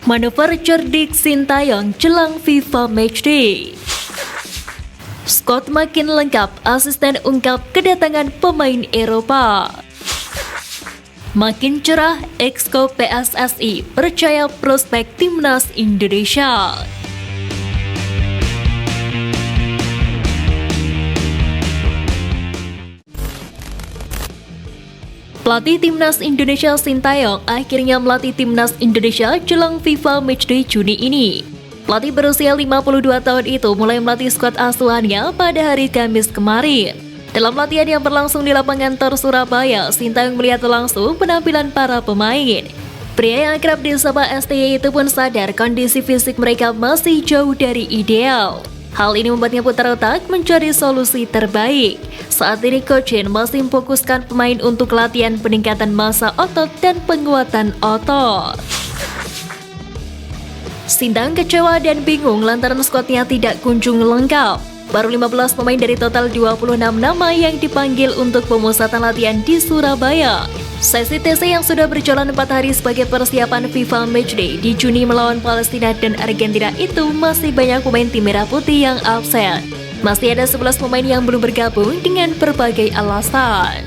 Manuver cerdik Sintayong jelang FIFA Matchday. Squad makin lengkap, asisten ungkap kedatangan pemain Eropa. Makin cerah, Exco PSSI percaya prospek Timnas Indonesia. Pelatih Timnas Indonesia Sintayong akhirnya melatih Timnas Indonesia jelang FIFA Matchday Juni ini. Pelatih berusia 52 tahun itu mulai melatih skuad asuhannya pada hari Kamis kemarin. Dalam latihan yang berlangsung di lapangan Tor Surabaya, Sintayong melihat langsung penampilan para pemain. Pria yang akrab disapa STY itu pun sadar kondisi fisik mereka masih jauh dari ideal. Hal ini membuatnya putar otak mencari solusi terbaik. Saat ini Coach Shin masih memfokuskan pemain untuk latihan peningkatan massa otot dan penguatan otot. Sintayong kecewa dan bingung lantaran skuadnya tidak kunjung lengkap. Baru 15 pemain dari total 26 nama yang dipanggil untuk pemusatan latihan di Surabaya. Sesi TC yang sudah berjalan 4 hari sebagai persiapan FIFA Matchday di Juni melawan Palestina dan Argentina itu masih banyak pemain tim merah putih yang absen. Masih ada 11 pemain yang belum bergabung dengan berbagai alasan.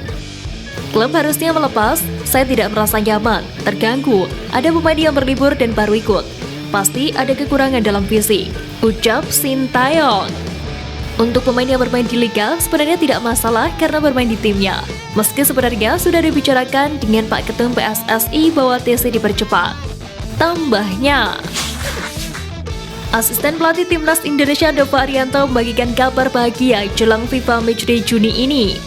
Klub harusnya melepas, saya tidak merasa nyaman, terganggu, ada pemain yang berlibur dan baru ikut. Pasti ada kekurangan dalam fisik, ucap Sintayong. Untuk pemain yang bermain di Liga sebenarnya tidak masalah karena bermain di timnya. Meski sebenarnya sudah dibicarakan dengan Pak Ketum PSSI bahwa TC dipercepat. Tambahnya, asisten pelatih Timnas Indonesia Dova Arianto membagikan kabar bahagia jelang FIFA Matchday Juni ini.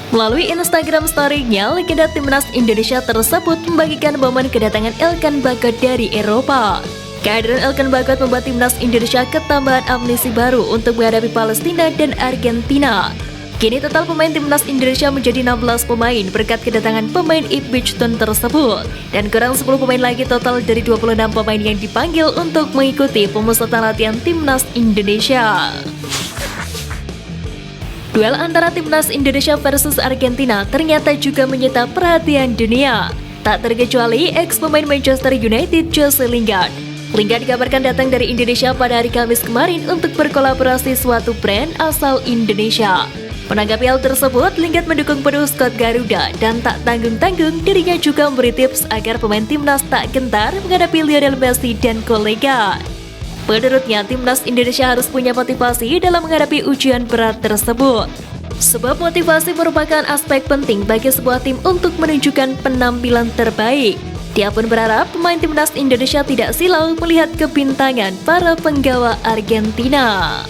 Melalui Instagram story-nya, legenda Timnas Indonesia tersebut membagikan momen kedatangan Elkan Bagot dari Eropa. Kehadiran Elkan Bagot membuat Timnas Indonesia ketambahan amunisi baru untuk menghadapi Palestina dan Argentina. Kini total pemain Timnas Indonesia menjadi 16 pemain berkat kedatangan pemain Ipswich Town tersebut. Dan kurang 10 pemain lagi total dari 26 pemain yang dipanggil untuk mengikuti pemusatan latihan Timnas Indonesia. Duel antara Timnas Indonesia versus Argentina ternyata juga menyita perhatian dunia. Tak terkecuali ex-pemain Manchester United Jose Lingard. Lingard dikabarkan datang dari Indonesia pada hari Kamis kemarin untuk berkolaborasi suatu brand asal Indonesia. Menanggapi hal tersebut, Lingard mendukung penuh skuad Garuda dan tak tanggung-tanggung dirinya juga memberi tips agar pemain Timnas tak gentar menghadapi Lionel Messi dan kolega. Menurutnya, Timnas Indonesia harus punya motivasi dalam menghadapi ujian berat tersebut. Sebab motivasi merupakan aspek penting bagi sebuah tim untuk menunjukkan penampilan terbaik. Dia pun berharap pemain Timnas Indonesia tidak silau melihat kebintangan para penggawa Argentina.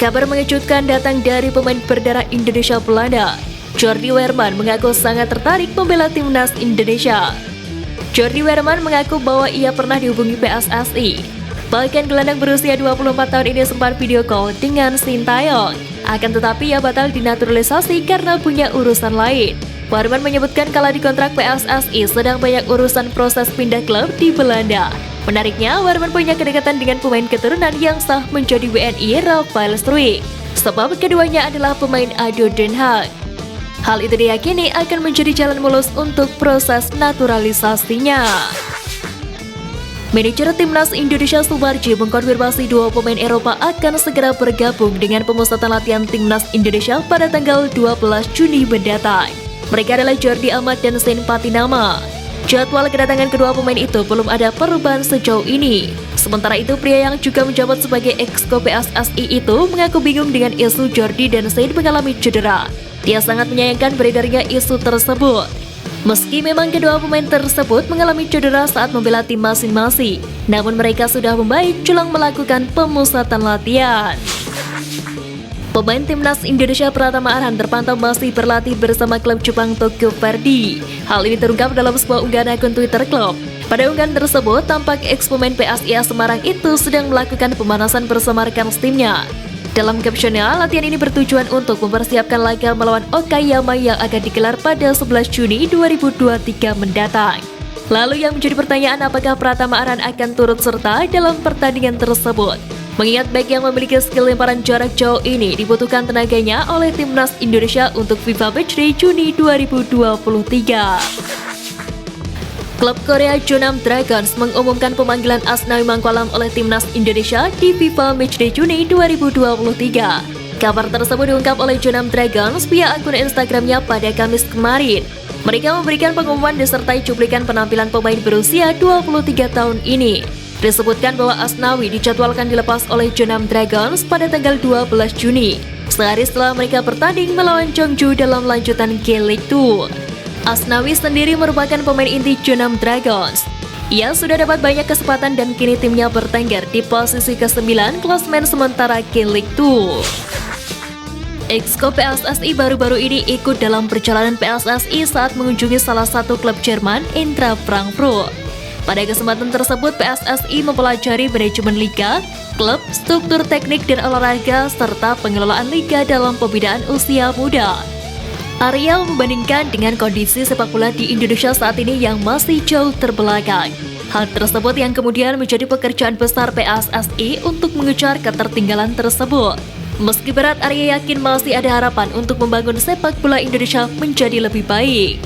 Kabar mengejutkan datang dari pemain berdarah Indonesia Belanda. Jordi Weerman mengaku sangat tertarik membela Timnas Indonesia. Jordi Weerman mengaku bahwa ia pernah dihubungi PSSI. Bahkan gelandang berusia 24 tahun ini sempat video call dengan Sintayong. Akan tetapi ia batal dinaturalisasi karena punya urusan lain. Weerman menyebutkan kala dikontrak PSSI sedang banyak urusan proses pindah klub di Belanda. Menariknya, Weerman punya kedekatan dengan pemain keturunan yang sah menjadi WNI Rafael Struijk. Sebab keduanya adalah pemain ADO Den Haag. Hal itu diyakini akan menjadi jalan mulus untuk proses naturalisasinya. Manajer Timnas Indonesia Sumarji mengkonfirmasi 2 pemain Eropa akan segera bergabung dengan pemusatan latihan Timnas Indonesia pada tanggal 12 Juni mendatang. Mereka adalah Jordi Amat dan Sean Patinama. Jadwal kedatangan kedua pemain itu belum ada perubahan sejauh ini. Sementara itu, pria yang juga menjabat sebagai Exco PSSI itu mengaku bingung dengan isu Jordi dan Sean mengalami cedera. Dia sangat menyayangkan beredarnya isu tersebut. Meski memang kedua pemain tersebut mengalami cedera saat membela tim masing-masing, namun mereka sudah membaik jelang melakukan pemusatan latihan. Pemain Timnas Indonesia Pratama Arhan terpantau masih berlatih bersama klub Jepang Tokyo Verdy. Hal ini terungkap dalam sebuah unggahan akun Twitter klub. Pada unggahan tersebut, tampak ex-pemain PSIA Semarang itu sedang melakukan pemanasan bersama rekan timnya. Dalam captionnya, latihan ini bertujuan untuk mempersiapkan laga melawan Okayama yang akan digelar pada 11 Juni 2023 mendatang. Lalu yang menjadi pertanyaan, apakah Pratama Arhan akan turut serta dalam pertandingan tersebut? Mengingat back yang memiliki skill lemparan jarak jauh ini dibutuhkan tenaganya oleh Timnas Indonesia untuk FIFA Matchday Juni 2023. Klub Korea Jeonnam Dragons mengumumkan pemanggilan Asnawi Mangkualam oleh Timnas Indonesia di FIFA Matchday Juni 2023. Kabar tersebut diungkap oleh Jeonnam Dragons via akun Instagramnya pada Kamis kemarin. Mereka memberikan pengumuman disertai cuplikan penampilan pemain berusia 23 tahun ini. Disebutkan bahwa Asnawi dijadwalkan dilepas oleh Jeonnam Dragons pada tanggal 12 Juni, sehari setelah mereka bertanding melawan Jeongju dalam lanjutan K-League 2. Asnawi sendiri merupakan pemain inti Jeonnam Dragons. Ia sudah dapat banyak kesempatan dan kini timnya bertengger di posisi ke-9 klasemen sementara K-League 2. Exco PSSI baru-baru ini ikut dalam perjalanan PSSI saat mengunjungi salah satu klub Jerman, Eintracht Frankfurt. Pada kesempatan tersebut, PSSI mempelajari manajemen liga, klub, struktur teknik dan olahraga, serta pengelolaan liga dalam pembinaan usia muda. Arya membandingkan dengan kondisi sepak bola di Indonesia saat ini yang masih jauh terbelakang. Hal tersebut yang kemudian menjadi pekerjaan besar PSSI untuk mengejar ketertinggalan tersebut. Meski berat, Arya yakin masih ada harapan untuk membangun sepak bola Indonesia menjadi lebih baik.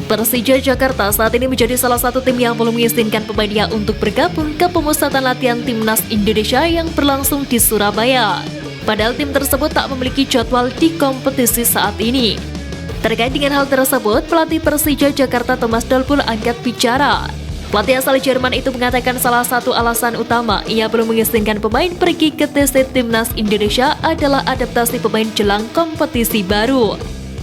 Persija Jakarta saat ini menjadi salah satu tim yang belum mengizinkan pemainnya untuk bergabung ke pemusatan latihan Timnas Indonesia yang berlangsung di Surabaya. Padahal tim tersebut tak memiliki jadwal di kompetisi saat ini. Terkait dengan hal tersebut, pelatih Persija Jakarta Thomas Doll pun angkat bicara. Pelatih asal Jerman itu mengatakan salah satu alasan utama ia belum mengizinkan pemain pergi ke TC Timnas Indonesia adalah adaptasi pemain jelang kompetisi baru.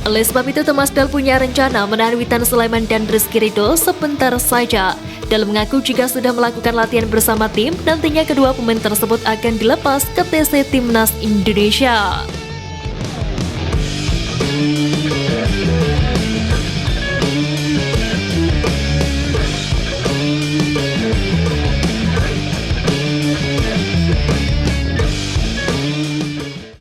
Oleh sebab itu, Thomas Doll punya rencana menahan Witan Sulaiman dan Rizky Ridho sebentar saja. Doll mengaku jika sudah melakukan latihan bersama tim, nantinya kedua pemain tersebut akan dilepas ke TC Timnas Indonesia.